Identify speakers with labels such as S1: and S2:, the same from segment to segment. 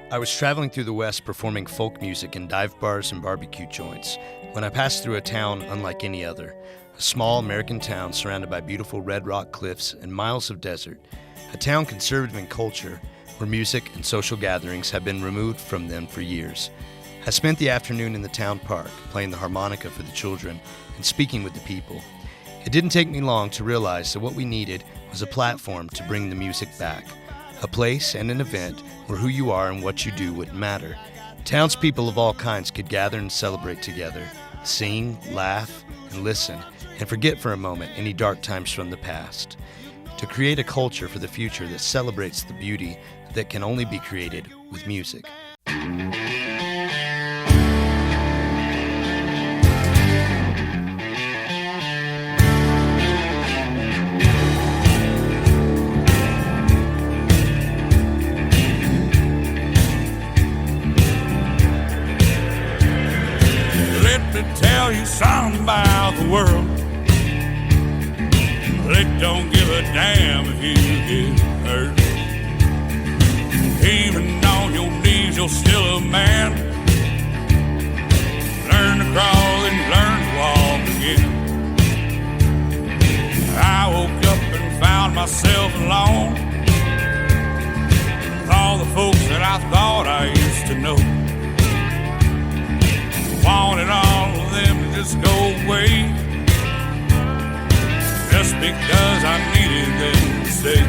S1: I was traveling through the West performing folk music in dive bars and barbecue joints when I passed through a town unlike any other, a small American town surrounded by beautiful red rock cliffs and miles of desert, a town conservative in culture where music and social gatherings have been removed from them for years. I spent the afternoon in the town park playing the harmonica for the children and speaking with the people. It didn't take me long to realize that what we needed was a platform to bring the music back, a place and an event where who you are and what you do wouldn't matter. Townspeople of all kinds could gather and celebrate together, sing, laugh, and listen, and forget for a moment any dark times from the past. To create a culture for the future that celebrates the beauty that can only be created with music.
S2: Tell you something about the world. It don't give a damn if you get hurt. Even on your knees, you're still a man. Learn to crawl and learn to walk again. I woke up and found myself alone with all the folks that I thought I used to know. Wanted all of them to just go away, just because I needed them to stay.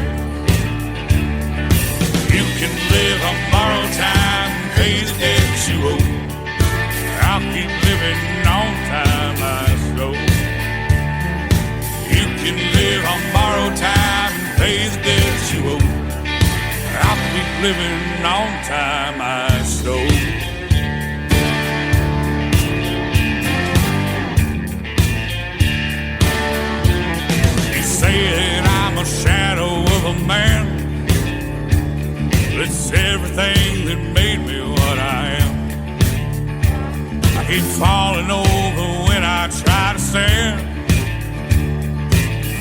S2: You can live on borrowed time and pay the debts you owe. I'll keep living on time I stole. You can live on borrowed time and pay the debts you owe. I'll keep living on time I stole. Say that I'm a shadow of a man. It's everything that made me what I am. I keep falling over when I try to stand.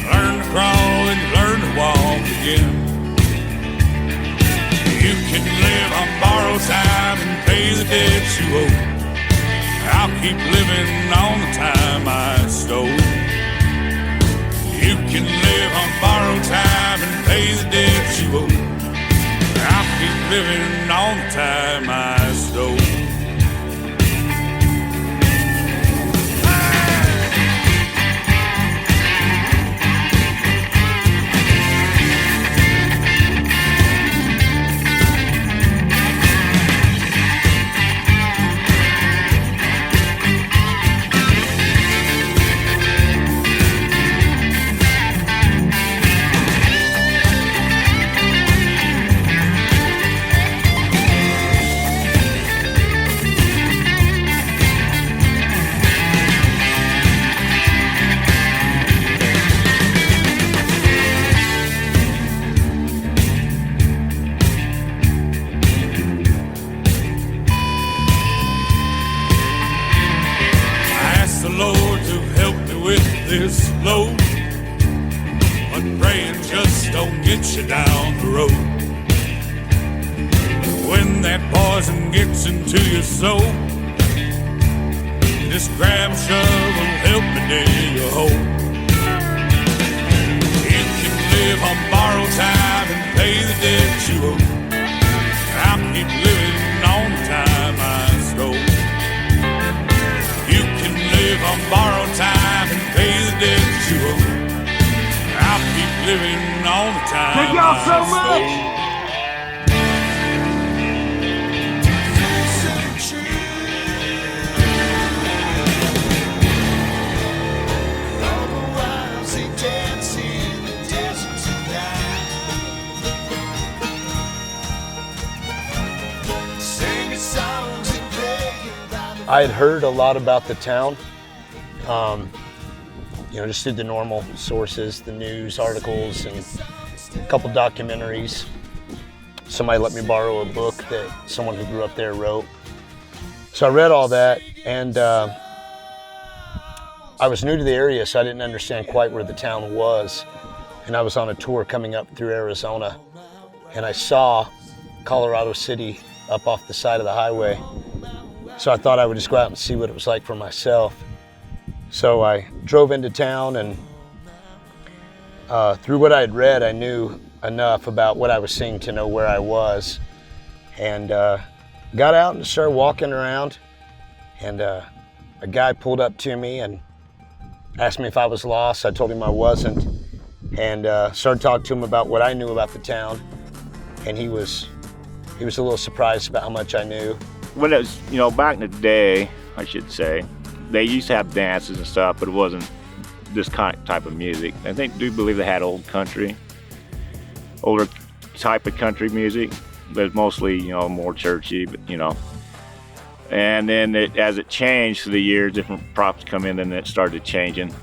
S2: Learn to crawl and learn to walk again. You can live on borrowed time and pay the debts you owe. I'll keep living on the time I stole. You can live on borrowed time and pay the debts you owe. I'll keep living on the time I stole. This load, but praying just don't get you down the road. When that poison gets into your soul, just grab a shovel, help me dig a hole. You can live on borrowed time and pay the debts you owe. I'll keep living on the time I stole. You can live on borrowed time and pay the debts you owe. I'll keep living on the time.
S3: Thank y'all so much.
S1: I had heard a lot about the town, just through the normal sources, the news articles and a couple documentaries. Somebody let me borrow a book that someone who grew up there wrote. So I read all that, and I was new to the area, so I didn't understand quite where the town was. And I was on a tour coming up through Arizona, and I saw Colorado City up off the side of the highway. So I thought I would just go out and see what it was like for myself. So I drove into town, and through what I had read, I knew enough about what I was seeing to know where I was. And got out and started walking around, and a guy pulled up to me and asked me if I was lost. I told him I wasn't, and started talking to him about what I knew about the town. And he was a little surprised about how much I knew.
S3: When it was, back in the day, I should say, they used to have dances and stuff, but it wasn't this type of music. I do believe they had older type of country music, but mostly, more churchy, but, And then as it changed through the years, different props come in, and it started changing.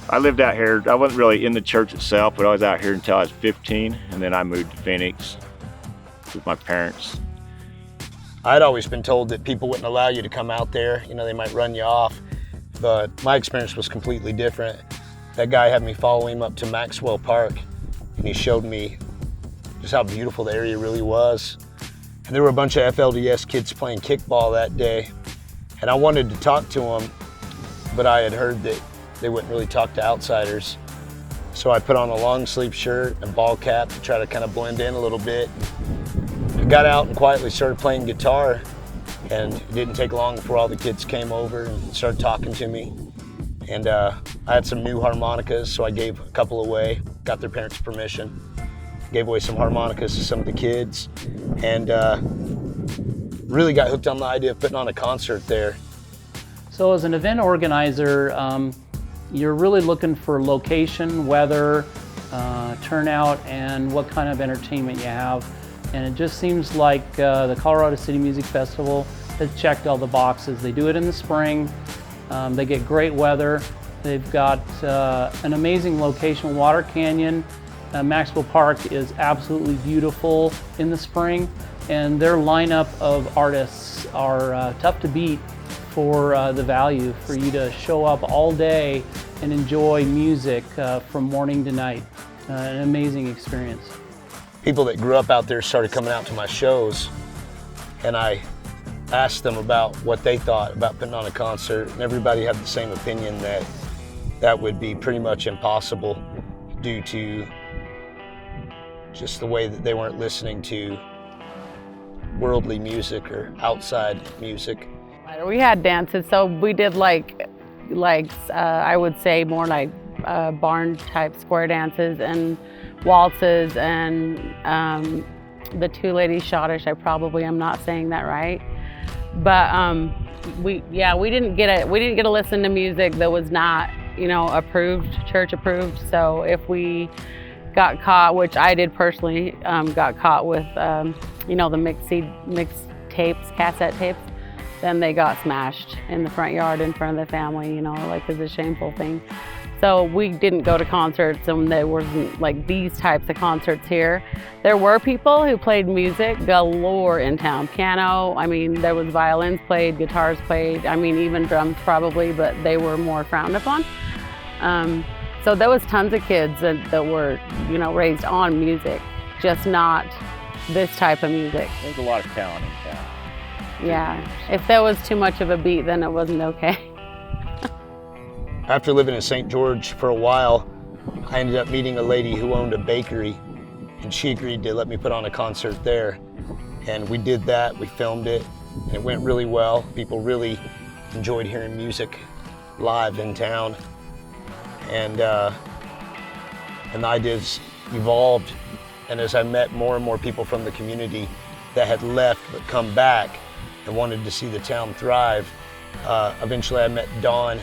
S3: I lived out here. I wasn't really in the church itself, but I was out here until I was 15, and then I moved to Phoenix with my parents.
S1: I'd always been told that people wouldn't allow you to come out there. They might run you off, but my experience was completely different. That guy had me follow him up to Maxwell Park, and he showed me just how beautiful the area really was. And there were a bunch of FLDS kids playing kickball that day, and I wanted to talk to them, but I had heard that they wouldn't really talk to outsiders. So I put on a long sleeve shirt and ball cap to try to kind of blend in a little bit. I got out and quietly started playing guitar, and it didn't take long before all the kids came over and started talking to me. And I had some new harmonicas, so I gave a couple away, got their parents' permission, gave away some harmonicas to some of the kids, and really got hooked on the idea of putting on a concert there.
S4: So as an event organizer, you're really looking for location, weather, turnout, and what kind of entertainment you have. And it just seems like the Colorado City Music Festival has checked all the boxes. They do it in the spring. They get great weather. They've got an amazing location, Water Canyon. Maxwell Park is absolutely beautiful in the spring, and their lineup of artists are tough to beat for the value for you to show up all day and enjoy music from morning to night. An amazing experience.
S1: People that grew up out there started coming out to my shows, and I asked them about what they thought about putting on a concert, and everybody had the same opinion that that would be pretty much impossible due to just the way that they weren't listening to worldly music or outside music.
S5: We had dances, so we did like I would say more like barn type square dances and waltzes and the two ladies schottische. I probably am not saying that right, but we didn't get to listen to music that was not approved, church approved. So if we got caught, which I did personally, got caught with the mixed tapes, cassette tapes, then they got smashed in the front yard in front of the family. It's a shameful thing. So we didn't go to concerts, and there wasn't like these types of concerts here. There were people who played music galore in town. Piano, there was violins played, guitars played, even drums probably, but they were more frowned upon. So there was tons of kids that were, raised on music, just not this type of music.
S3: There's a lot of talent in town.
S5: Yeah, if there was too much of a beat, then it wasn't okay.
S1: After living in St. George for a while, I ended up meeting a lady who owned a bakery, and she agreed to let me put on a concert there. And we did that, we filmed it, and it went really well. People really enjoyed hearing music live in town. And the ideas evolved, and as I met more and more people from the community that had left but come back and wanted to see the town thrive, eventually I met Don,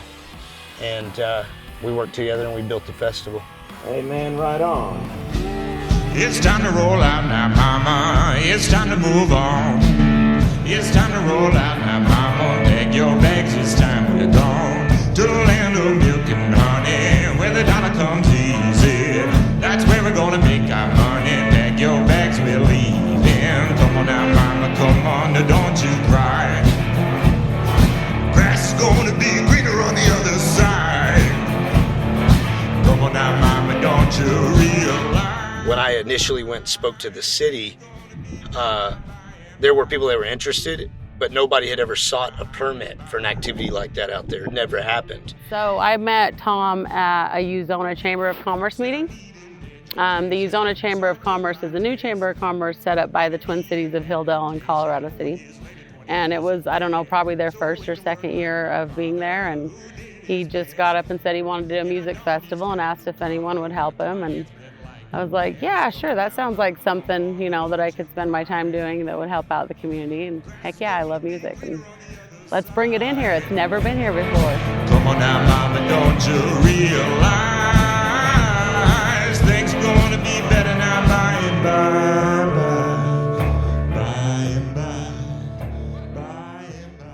S1: and we worked together and we built the festival.
S6: Hey man, right on.
S2: It's time to roll out now, mama. It's time to move on. It's time to roll out now, mama. Pack your bags, it's time we're gone. To the land of milk and honey, where the dollar comes easy. That's where we're gonna make our money. Pack your bags, we're leaving. Come on now, mama, come on, now don't you cry. Grass is gonna be greener on the other side. Come on now, mama, don't you realize?
S1: When I initially went and spoke to the city, there were people that were interested, but nobody had ever sought a permit for an activity like that out there. It never happened.
S5: So I met Tom at a Uzona Chamber of Commerce meeting. The Uzona Chamber of Commerce is a new Chamber of Commerce set up by the Twin Cities of Hilldale and Colorado City. And it was, I don't know, probably their first or second year of being there. And he just got up and said he wanted to do a music festival and asked if anyone would help him. And I was like, yeah, sure, that sounds like something, you know, that I could spend my time doing that would help out the community. And heck yeah, I love music. And let's bring it in here. It's never been here before.
S2: Come on now, mama, don't you realize things are gonna be better now by and by.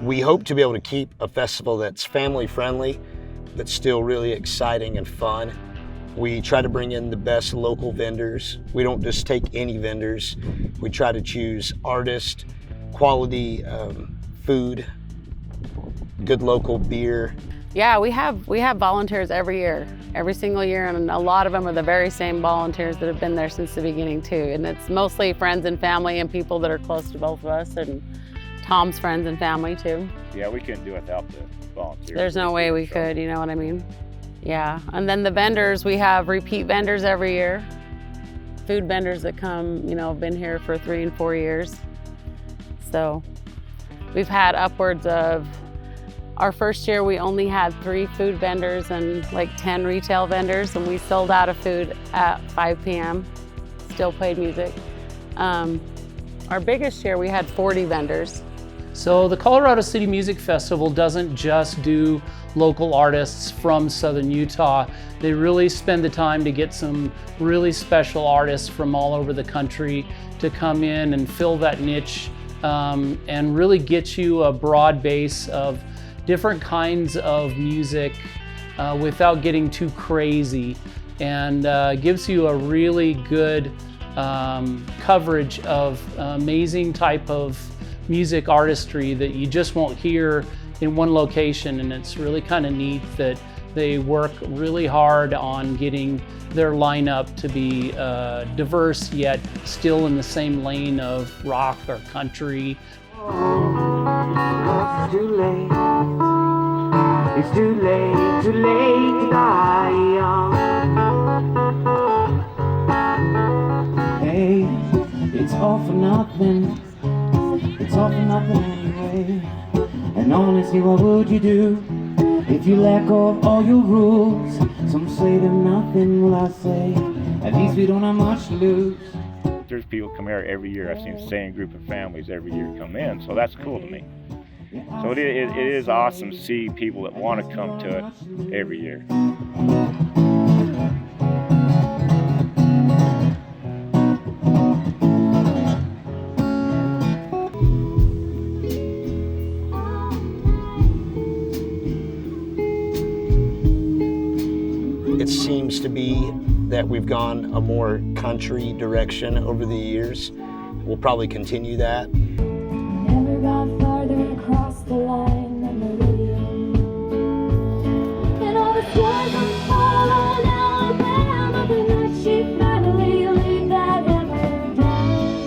S1: We hope to be able to keep a festival that's family friendly, but still really exciting and fun. We try to bring in the best local vendors. We don't just take any vendors. We try to choose artists, quality food, good local beer.
S5: Yeah, we have volunteers every year, every single year, and a lot of them are the very same volunteers that have been there since the beginning too. And it's mostly friends and family and people that are close to both of us, and Tom's friends and family too.
S3: Yeah, we couldn't do it without the volunteers.
S5: There's no way we could, you know what I mean? Yeah, and then the vendors, we have repeat vendors every year. Food vendors that come, you know, been here for 3 and 4 years. So we've had upwards of, our first year we only had 3 food vendors and like 10 retail vendors, and we sold out of food at 5 p.m. Still played music. Our biggest year we had 40 vendors.
S4: So the Colorado City Music Festival doesn't just do local artists from Southern Utah. They really spend the time to get some really special artists from all over the country to come in and fill that niche and really get you a broad base of different kinds of music without getting too crazy, and gives you a really good coverage of amazing type of music artistry that you just won't hear in one location. And it's really kind of neat that they work really hard on getting their lineup to be diverse yet still in the same lane of rock or country.
S7: It's too late. It's too late to die young. Hey, it's all for nothing. It's all for nothing anyway. And honestly, what would you do if you let go of all your rules? Some say they're nothing, well I say, at least we don't have much to lose.
S3: There's people come here every year. I've seen the same group of families every year come in, so that's cool to me. So it is awesome to see people that want to come to it every year.
S1: It seems to be that we've gone a more country direction over the years. We'll probably continue that.
S8: Never got farther across the line than Meridian. And all the stars on fallen Alabama, the night she finally laid that hammer down.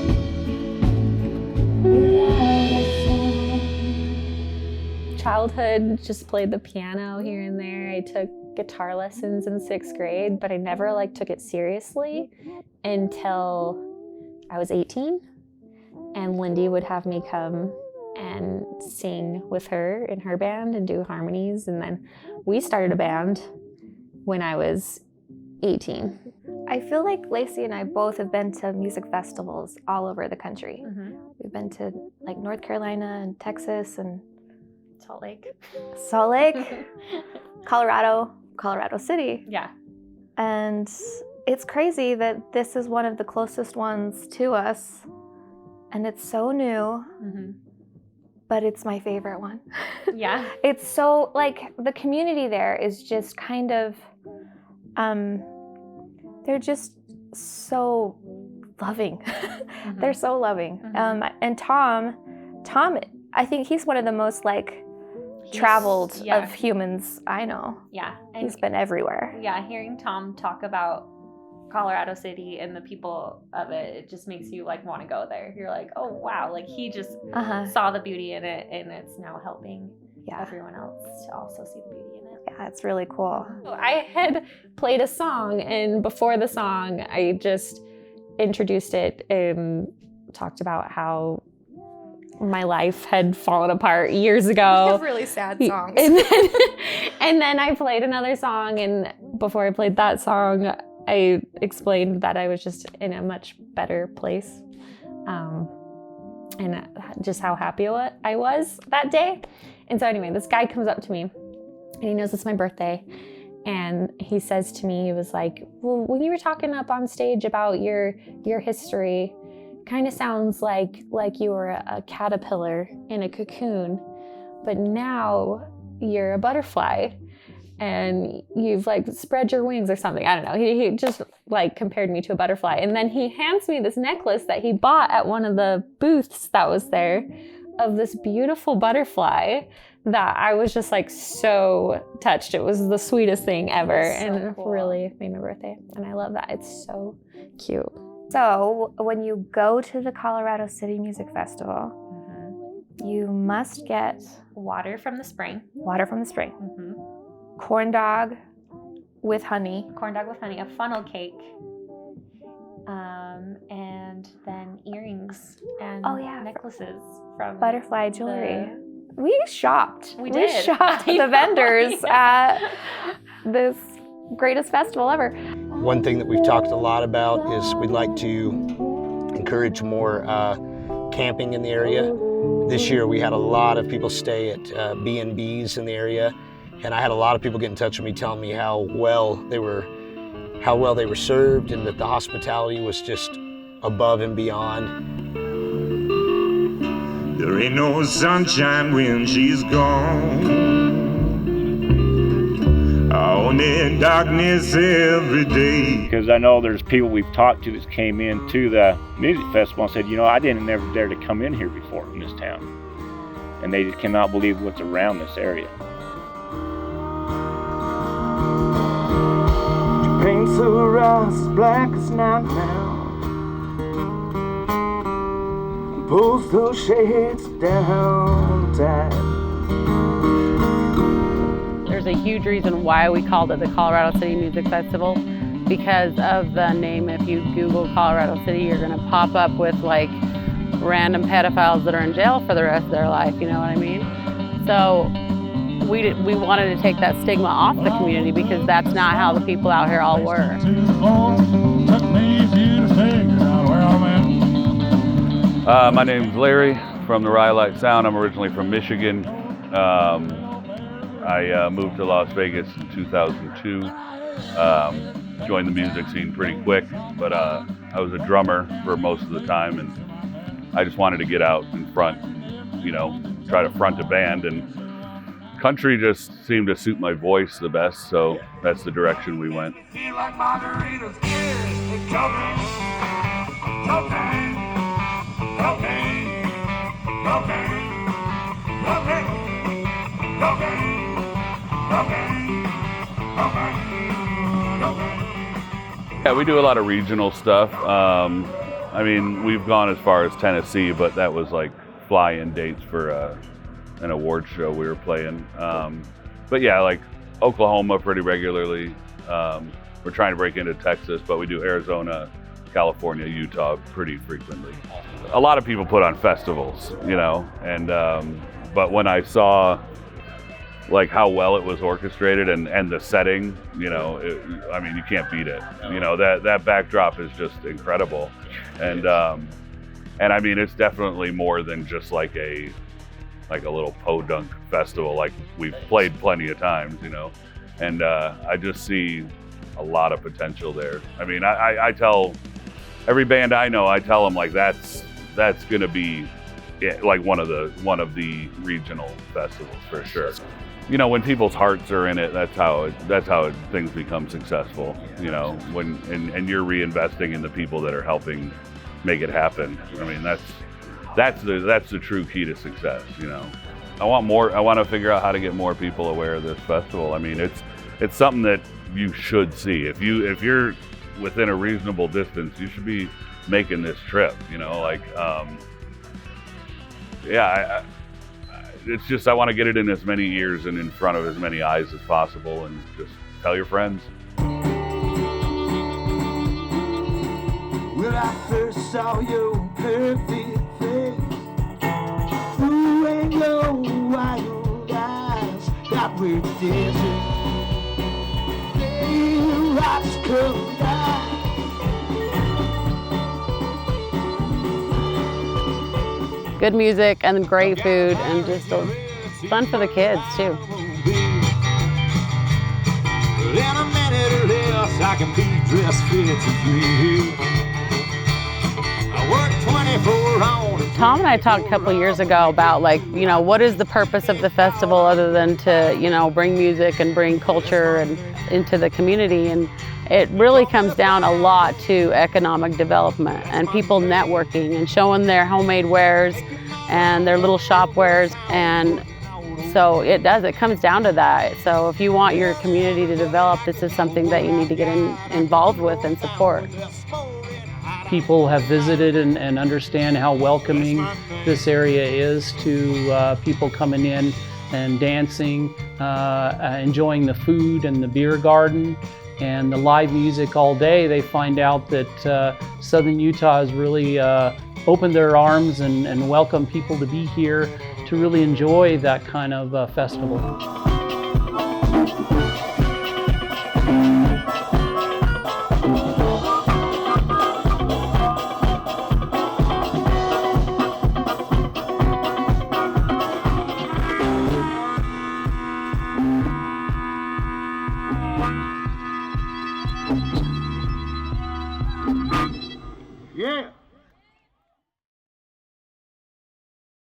S8: Without a sound.
S9: Childhood, just played the piano here and there. I took guitar lessons in 6th grade, but I never took it seriously until I was 18. And Lindy would have me come and sing with her in her band and do harmonies. And then we started a band when I was 18.
S10: I feel like Lacey and I both have been to music festivals all over the country.
S9: Mm-hmm.
S10: We've been to North Carolina and Texas and
S9: Salt Lake. Colorado City.
S10: Yeah. And it's crazy that this is one of the closest ones to us. And it's so new, but it's my favorite one.
S9: Yeah.
S10: It's so, the community there is just kind of, they're just so loving. They're so loving. And Tom, I think he's one of the most, traveled of humans I know.
S9: Yeah.
S10: And he's been everywhere.
S9: Yeah, hearing Tom talk about Colorado City and the people of it, it just makes you like want to go there. You're like, oh wow, like he just saw the beauty in it, and it's now helping everyone else to also see the beauty in it.
S10: Yeah, it's really cool.
S9: I had played a song, and before the song, I just introduced it and talked about how my life had fallen apart years ago.
S10: Really sad songs.
S9: And then I played another song, and before I played that song, I explained that I was just in a much better place, and just how happy I was that day. And so anyway, this guy comes up to me, and he knows it's my birthday, and he says to me, he was like, well, when you were talking up on stage about your history, kind of sounds like you were a caterpillar in a cocoon, but now you're a butterfly and you've like spread your wings or something. I don't know. He just like compared me to a butterfly. And then he hands me this necklace that he bought at one of the booths that was there of this beautiful butterfly that I was just like so touched. It was the sweetest thing ever. And cool. Really made my birthday. And I love that. It's so cute.
S10: So when you go to the Colorado City Music Festival, you must get
S9: water from the spring.
S10: Water from the spring. Corn dog with honey.
S9: Corn dog with honey, a funnel cake, and then earrings and necklaces from
S10: butterfly jewelry. We shopped.
S9: We did.
S10: We shopped the vendors at this greatest festival ever.
S1: One thing that we've talked a lot about is we'd like to encourage more camping in the area. This year we had a lot of people stay at B&Bs in the area, and I had a lot of people get in touch with me telling me how well they were served, and that the hospitality was just above and beyond.
S2: There ain't no sunshine when she's gone. Only darkness every day.
S3: Because I know there's people we've talked to that came in to the music festival and said, you know, I didn't never dare to come in here before in this town. And they just cannot believe what's around this area.
S7: She paints her eyes as black as night now, and pulls those shades down tight.
S5: There's a huge reason why we called it the Colorado City Music Festival, because of the name. If you Google Colorado City, you're gonna pop up with like random pedophiles that are in jail for the rest of their life, you know what I mean? So we wanted to take that stigma off the community, because that's not how the people out here all were.
S11: My name's Larry from the Rhyolite Sound. I'm originally from Michigan. I moved to Las Vegas in 2002. Joined the music scene pretty quick, but I was a drummer for most of the time, and I just wanted to get out in front, you know, try to front a band, and country just seemed to suit my voice the best, so that's the direction we went. Yeah, we do a lot of regional stuff. I mean, we've gone as far as Tennessee, but that was like fly-in dates for an award show we were playing. But yeah, like Oklahoma pretty regularly. We're trying to break into Texas, but we do Arizona, California, Utah pretty frequently. A lot of people put on festivals, you know, and but when I saw like how well it was orchestrated and the setting, you know, I mean, you can't beat it. You know, that backdrop is just incredible. And I mean, it's definitely more than just like a little podunk festival like we've played plenty of times, you know. And I just see a lot of potential there. I mean, I tell every band I know, I tell them like that's gonna be like one of the regional festivals for sure. You know, when people's hearts are in it, that's how things become successful. You know, when and you're reinvesting in the people that are helping make it happen. I mean, that's the true key to success. You know, I want to figure out how to get more people aware of this festival. I mean, it's something that you should see. If you're within a reasonable distance, you should be making this trip, you know, like, it's just, I want to get it in as many ears and in front of as many eyes as possible, and just tell your friends.
S7: When I first saw your perfect face, blue and your wild eyes got rid of desert. The rocks come down.
S5: Good music and great food, and just fun for the kids too.
S7: In a minute or less, I can be dressed fit to you. I work 24 on.
S5: Tom and I talked a couple years ago about, like, you know, what is the purpose of the festival other than to, you know, bring music and bring culture and into the community, and it really comes down a lot to economic development and people networking and showing their homemade wares and their little shop wares. And so it comes down to that. So if you want your community to develop, this is something that you need to get involved with and support.
S4: People have visited and understand how welcoming this area is to people coming in and dancing, enjoying the food and the beer garden and the live music all day. They find out that Southern Utah has really opened their arms and welcomed people to be here to really enjoy that kind of festival.